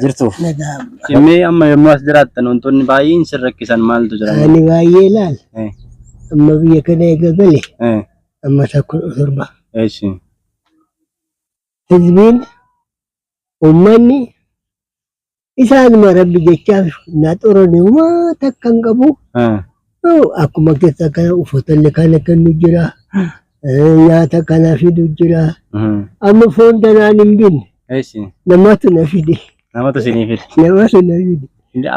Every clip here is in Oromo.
jirtu. Nagaa. Shimee amma yommuu as jiraattan wantoonni baay'een sin rakkisan maaltu jira? Ani baay'ee laal. Amma biyya kana eegale. Amma takku torba. Eeshi. Hizbiin ummanni isaanuma rabbi jechaaf na xorone uumaa takkan qabu. Akkuma keessa kana uffatallee kana kennu jira. Nyaata kana fidu jira. Amma foon danaan hin binne. Eeshi. Namatu na fide. Namatu sinii fide. Namatu na fide.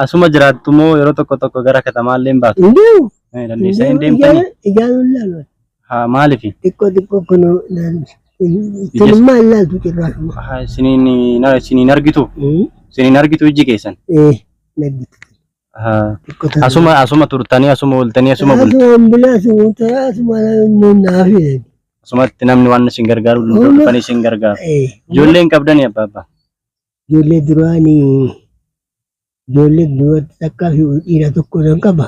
Asuma jiraattu moo yeroo tokko gara katamaallee hin baatu? Indeemu. Dandeessaa hin deemtanii? Ijaaruun laalu. Haa maaliifi? Xiqqoo kunoo laalu. Tilmaa laaltu cirraashuma. Isiniin argitu? Isiniin argitu ijji keessan? Naggitu. Asuma turtanii asuma ooltanii asuma bultu? Asuma bulaa asuma taraa asuma naafidani. Asumatti namni waan isin gargaaru dhufanii isin gargaaru. Ijoollee hin qabdanii abbaa abbaa? Ijoollee duraanii ijoollee dubartii takkaa fi dhiira tokko nan qaba.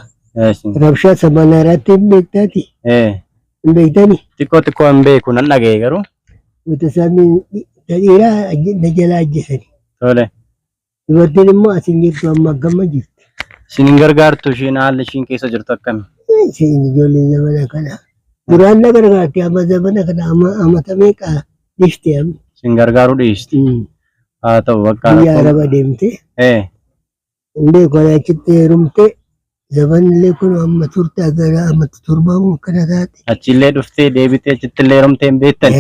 Rabshaa samanaa irratti hin beektaati. Hin beektanii? Xiqqoo hin beeku nan dhaga'e garuu. Wanta isaanii dhiiraa na jalaa ajjeesani. Tole. Dubartiin immoo asin jirtu amma gamma jirti. Isin hin gargaartu ishiin haalli ishiin keessa jirtu akkami? Isin ijoollee zamana kana. Duraan na gargaarti amma zamana kana amata meeqa dhiiste amma. Isin gargaaruu dhiiste. Haa ta'u bakka. Biyya Araba deemte. Indee kana achitti heerumte. Zamanillee kun amma turte agara amma torbamu kana taate. Achillee dhuftee deebitee achittillee heerumtee hin beektan?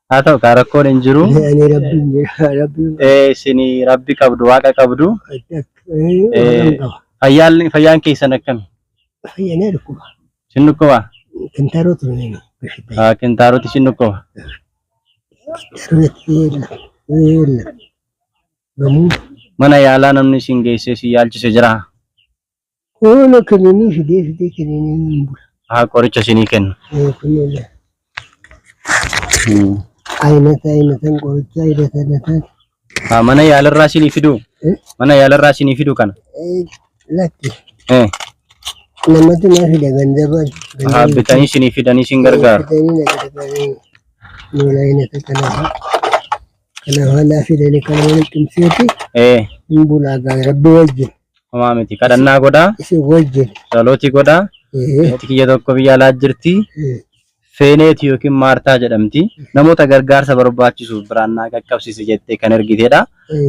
Haa ta'u kaa rakkoon hin jiru. Ani rabbiin jira rabbiin. Isin rabbi qabdu waaqa qabdu. Fayyaan keessan akkami? Fayyaan dhukkuba. Isin dhukkuba? Kintaarotu nini. Kintaarotu isin dhukkuba? Mana yaalaa namni isin geessee si yaalchise jiraa? Ono kenini fide kenini mbula. Qoricha isinii kennu. Kunilla. Aynatan qoricha aynatan. Mana yaalarraa isinii fidu? Mana yaalarraa isinii fidu kana? Lakki. Namatti na fide gandaban. Bitanii isinii fidanii isin gargaaru. Bitanii na gargaaru. Nola aynatan kana. Kana na fidanii kana waliin qimseeti. Mbula gaa rabbi wajjin. Miti kadhannaa godhaa. Dhalooti godhaa. Ati kiyya tokko biyya alaa jirti. Feeneeti yookiin Maartaa jedhamti. Namoota gargaarsa barbaachisu biraan naa qaqqabsiisi jettee kan ergiteedha.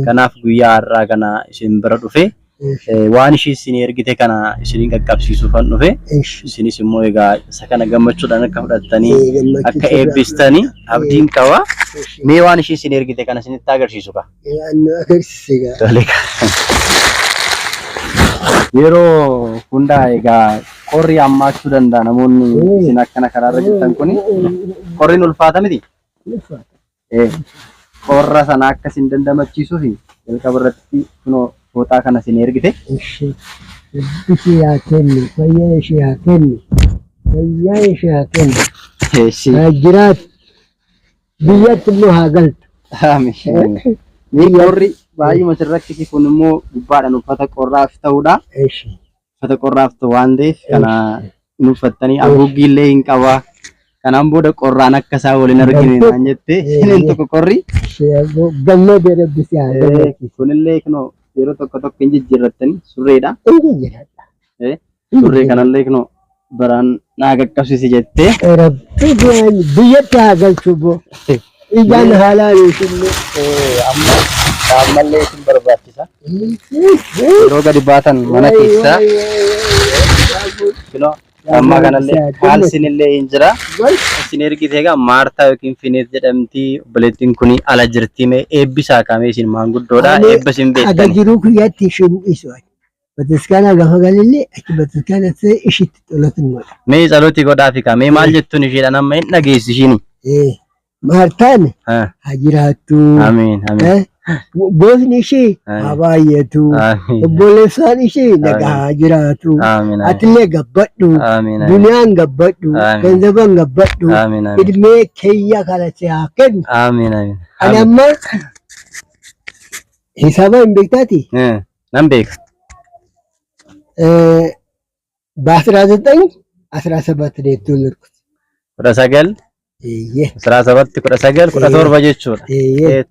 Kanaaf guyyaa har'aa kana isin bira dhufe. Waan ishii isin ergite kana isin qaqqabsiisuuf kan dhufe. Isinis immoo egaa isa kana gammachuudhaan akka fudhattanii akka eebbistanii abdiin qaba. Mee waan ishii isin ergite kana isinitti agarsiisu ka? Yeroo hundaa egaa qorri hammaachuu danda'a namoonni isin akkana karaarra jirtan kuni qorriin ulfaata miti? Qorra sana akka isin dandamachiisuuf jalqaba irratti kunoo fooxaa kana isin ergite. Ishee haa kennu, fayyaa ishee haa kennu, fayyaa ishee haa kennu. Haa jiraatu, biyyatti immoo haa galtu. Qorri baay'ee sirratti kun immoo gubbaadhaan uffata qorraaf ta'uudha. Uffata qorraaf ta'u waan ta'eef kana uffattanii haguuggii illee hin qaba. Kanaan booda qorraan akka isaa waliin arginu naan jette isheen tokko qorri. Gammadee rabbisi haa gammadu. Kunillee kunoo yeroo tokko hin jijjiirrattanii surreedha. Surree kanallee kunoo baraan naa qaqqabsiisi jettee. Rabbi biyyatti haa galchu boo. Ijaan haalaan ishillee. Ammallee isin barbaachisa. Yeroo gadi baatan mana keessaa. Amma kanallee haal isinillee hin jira. Isin ergite egaa Maartaa yookiin Fineet jedhamti. Obboleettiin kun ala jirti. Mee eebbisaa kaamee isin maanguddoodha. Eebba isin beektan. Aga jiruu kuyyaatti isheen dhiisu. Bataskaana gaafa galillee achi bataskaana ishitti xolatu godha. Mee tsalooti godhaafi kaa mee maal jettuun isheedhaan amma hin dhageessi ishiini. Maartaan haa jiraattu. Amiin. Goosni ishee haa baay'atu. Obboleessaan ishee nagaa haa jiraatu. Atillee gabbadhu. Duniyaan gabbadhu. Ganzaban gabbadhu. Ilmee keeyya kanatti haa kennu. Ani amma hisaaba hin beektaati? Nan beeka. በ1917 ነው የተወለድኩት። 19 17 19 17 jechuudha.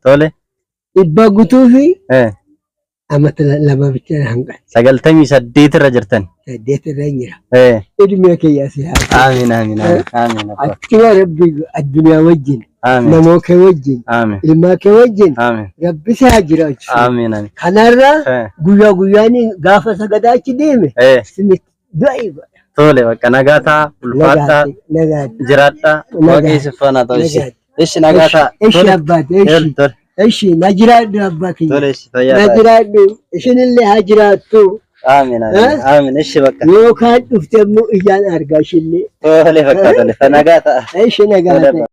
Tole. يبغوا في أما لما بتشان هنقل سجلتني سديت الرجرتن سديت الرجرة إدميك يا سيها آمين آمين آمين أتوا ربي الدنيا وجن آمين نموك وجن آمين الماك وجن آمين ربي ساجراج آمين آمين خنارا غياني غافة سجدات ديمه سنت ضعيفة تولي بقى نجاتا الفاتا جراتا واقعي سفانا توشي إيش نجاتا إيش أباد إيش نجراد أباك تولي إيش تيار نجراد إيش اللي هجراتو آمين آمين آمين إيش بقى لو كان تفتمو إجان أرجع شلي تولي بقى تولي فنجاتا إيش نجاتا